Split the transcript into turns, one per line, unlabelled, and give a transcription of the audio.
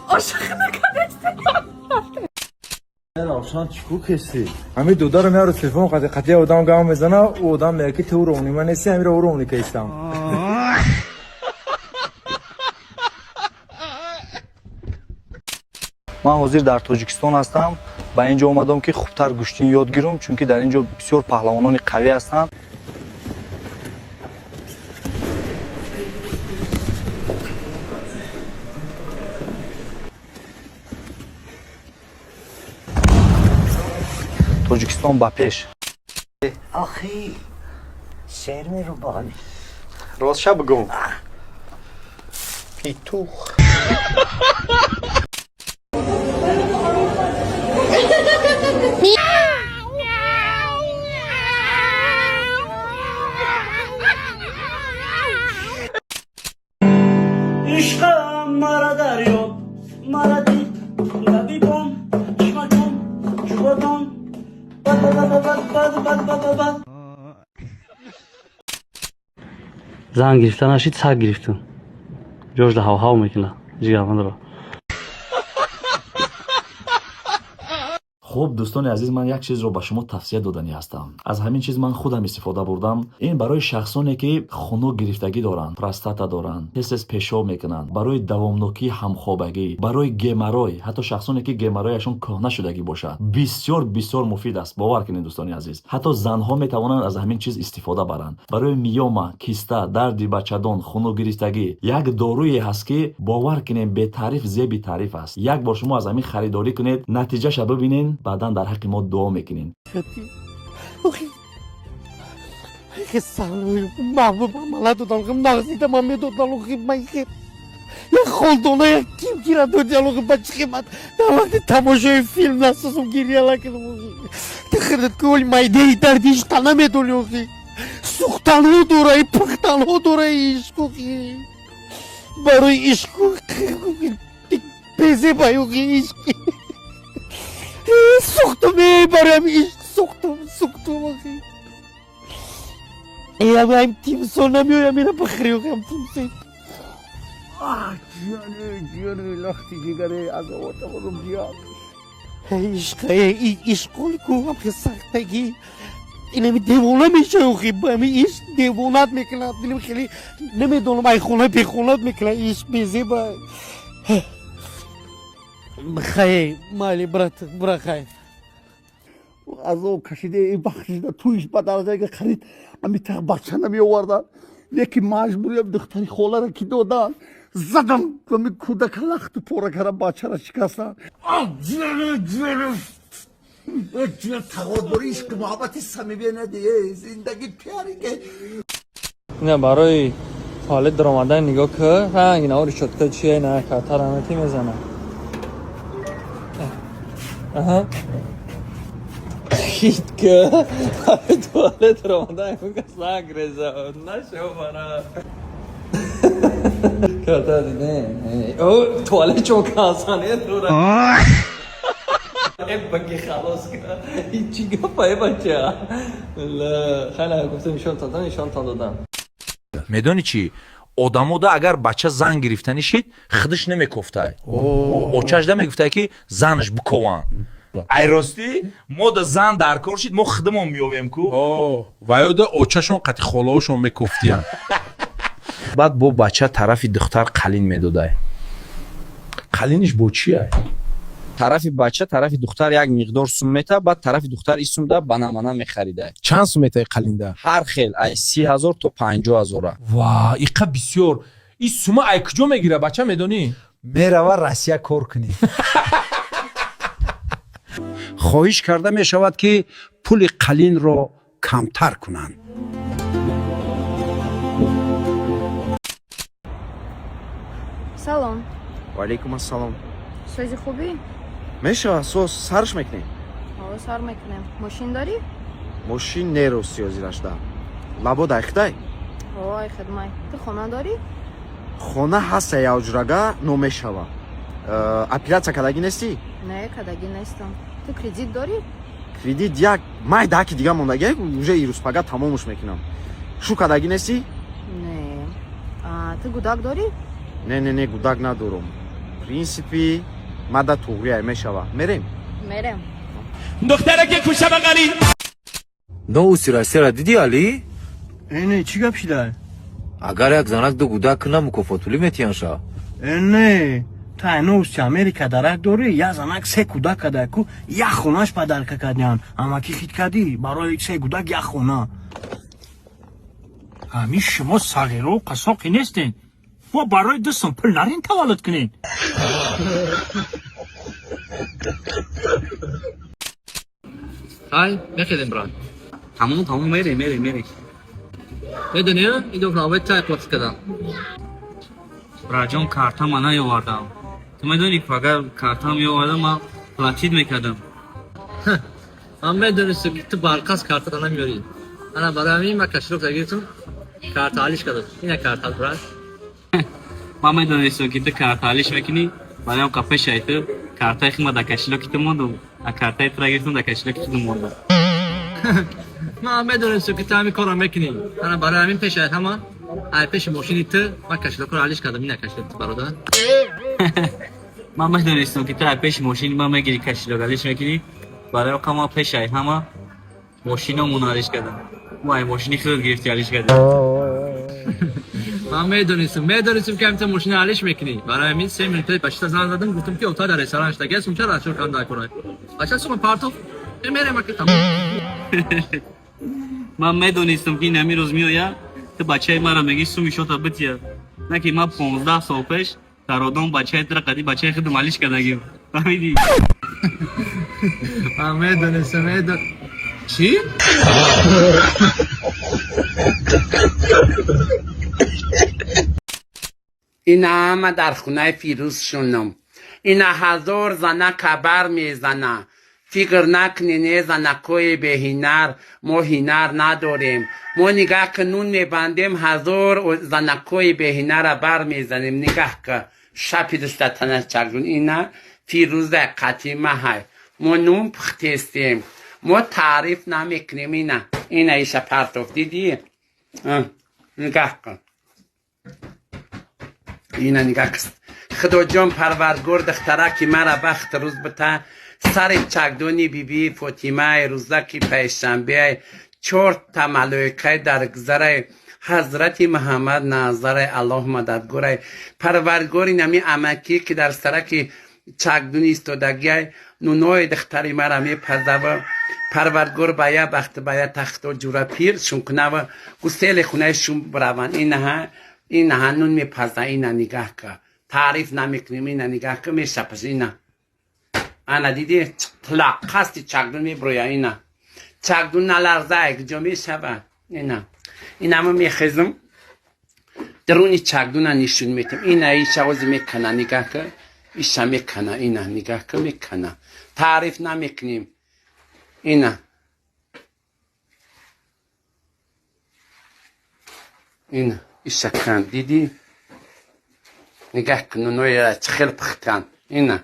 عاشقانه کنسته
روشن چیکو کسی همین دودا رو میاره تلفن قطعی آدم گام میزنه او آدم میگه که تو رونی من نیستی همین رو رونی که استم
من حاضر در تاجیکستان هستم با اینجا اومدم که خوبتر گوشتین یاد گیرم چون که در اینجا بسیار پهلوانان قوی هستند. تاجیکستان با پیش.
آخی شعر می رو بانی
راست شب بگم پیتوخ
عشقم مرا دریاب مرا دید لبیبم چشمکم جوادم بد
زن گرفتن هاشید سر گرفتن جوش ده هاو میکنه جیگرمند را.
خب دوستان عزیز من یک چیز رو به شما توصیه دادنی هستم. از همین چیز من خودم استفاده بردم. این برای شخصانی که خنک گرفتگی دارند، پروستاتا دارند، حس پیشاب میکنند، برای دوامناکی همخوابگی، برای گمرای، حتی شخصانی که گمرایشون کهنه شدگی باشد، بسیار مفید است. باور کنید دوستان عزیز. حتی زنها میتوانند از همین چیز استفاده برند. برای میوما، کیستا، درد بچه‌دان، خنک گرفتگی یک دارویی هست که باور کنید به تعریف زیبی تعریف است. یک بار شما از همین خریداری کنید، نتیجهش ببینید، بعداً در حق ما دعا میکنین.
خیلی سلام محبوبم ملت دادم که مغزی تمام میدادن که من که یه خالدانه یک کیم گیره دو دیالوگ بچه که من در وقت تماشای فیلم نستاسم گیریه لکنم تخیرت که اولی مایده ای دردیش تنه میدونی سوختن ها دوره پختن ها دوره عشق برای عشق پیزه بایوگی عشق سوختم برای عشق سوختم آخی هم تیمسون نمیایم میره بخریو هم تیمسون جانه لختی جگره از آواتا برم بیاد عشقالی که هم که سختگی این همی دیوانه میشه اوخی با همی عشق دیوانت میکنه دلیم خیلی نمیدونم ای خونه بی خونت میکنه عشق بیزی با خیلی مالی برا خیلی از او کشیده این بخشیده تویش به درجه که خرید امی تا بچه نمی آوردن یکی مجبوریم دختری خوله را که دادن زدم و می کودک لخت پورا کردم بچه را شکستن جنو تقادریش که محبت سمیبی ندیه زندگی پیاری که
نه برای حالت در آمدن نگاه که رنگ نواری شد که چیه نه که ترانتی میزنه خیلی که توالت رو آمدن که سنگ ریزه نشو برا که تا دیده او توالت چون که آسانه دوره ای بگی خلاص که این چی گفته بچه خیلی گفته نشان تا دادم.
میدونی چی؟ آدمودا اگر بچه زن گرفتنی شید خودش نمیکفته اوچش نمیگفته که زنش بکوان ای راستی ما دا زن در کار شید ما خودمون میویم کو
و یاده اوچشون قطی خلاوشون میکفتیم
بعد با بچه طرف دختر قلین میداده قلینش با چیه؟
طرف بچه طرف دختر یک مقدار سوم میته بعد طرف دختر این سوم ده بنامانه میخریده.
چند سوم میته قلینده؟
هر خیل ای 30,000 تا 50,000.
واه ایقا بسیار این سوم ای کجا میگیره بچه میدونی؟
میروه راسیا کار کنی
خواهش کرده می شود که پول قلین را کمتر کنند.
سلام
و علیکم السلام.
سازی خوبی؟
میشه سوز سرش میکنیم؟
آه سر میکنم. ماشین داری؟
ماشین نیرو سیازی رشته لبا دایخته؟
آه خدمت. تو خونه داری؟
خونه هست یا اجرگا نمیشوه. اپلیکیشن کداگی نیستی؟
نه کداگی نیستم. تو کردیت داری؟
видид як май даки дига мондагӣ уже ирӯзпага тамомуш мекунам. Шу кадагӣ нести?
Не. Ту гудак дорӣ?
Не, гудак надорам. Принсипи мада туғрия мешава. Мерем?
Мерем.
دخترک کوچه بغلی
Ну усира диди Али?
Не, чӣ гап шуда?
Агар як занак ду гудак кунам мукофотулӣ метиянша.
Не, та ҳанӯз Америка дарак дорӣ, як занак се кӯдак кадаку, як хонаш падарка кардиан. Амаки хит кардӣ барои се кӯдак як хона.
ҳамин шумо сағиро қасоқи нестен. ва барои 2 сум пул нарин таваллуд кунед.
ай мехедем брат. Тамом мери. Медони, ин духнове тай платит кардам.
браҷон карта ман наёвардам. Ту медонӣ агар картам меовардам ман платит мекардам.
Ман медонистам ки ту барқас картата намеёрӣ. Ана барои ҳамин ман каширокта гирифтам, карта ҳалиш кардам. Ина карта брат.
ман медонистам ки ту карта ҳалиш мекунӣ, бароям ка пешаи ту картаи хима дар кашилоки ту мондам, а картаи тура гирифтам дар кашилоки ту мондам.
ман медонистам ки ту ҳамин корро мекунӣ. Ана барои ҳамин пешаи ҳама ай пеши мошини ту ман кашилокро ҳалиш кардам. Ина кашилоки ту бародар.
ман медонистам ки ту ай пеши мошини ман мегирӣ кашилок ҳалиш мекунӣ, бароям ка ман пешаи ҳама мошинамон ҳалиш кардам. вай мошини худат гирифтӣ ҳалиш кардӣ.
ман медонистам ки ҳамин ту мошина ҳалиш мекунӣ. барои ҳамин 3 минутаи пашита зан задам, гуфтам ки ота дар ресторан штаги сумча рашо канда кунай. бача сума партов мерем ки тамом.
ман медонистам ки ин ҳамин рӯз меояд, ту бачаи маро мегӣ суми шота бития. на ки ман 15 сол пеш дар одам бачаи тура қади бачаи худам ҳалиш кардагим. фаҳмидӣ?
ман медонистам чӣ?
اینا همه در خونه فیروز شونم. اینا 1000 زنک بر میزنه. فکر نکنین زنکای به هنر، ما هنر نداریم. ما نگاه که نون میبندیم 1000 زنکای به هنر بر میزنیم. نگاه که شپی دستتنه چگرون. اینا فیروز قدیمه های. ما نون پختیستیم. ما تعریف نمیکنیم. اینا ایشه پرتوف دیدی؟ نگاه کن. اینا نگاه کن. خدا جان پرورگار دخترکی مرا بخت روز بته سر چگدونی بی فاطمه روزکی پیشنبه 4 تا ملائکه در گذره حضرت محمد ناظر الله مددگار پرورگاری نمی امکی که در سرک چگدونی استادگی نونای دختری مرا می پزه پرورگار باید بخت باید تخت و جورا پیر شون کنه و گسیل خونه شون بروان. این هنون می پزه. اینا نگاه که تعریف نمیکنیم. اینا نگاه که میشه پس. اینا انا دیدی طلاق خستی چگدون میبرویا. اینا چگدون نلرزه یک جا میشود. اینا ما میخیزم درونی چگدون نشون میتیم. اینا ایشه وزی میکنه. نگاه که ایشه میکنه. اینا نگاه که میکنه. تعریف نمیکنیم. اینا ایشه کن دیدی نگاه کن نوی را چخیل پختن. اینا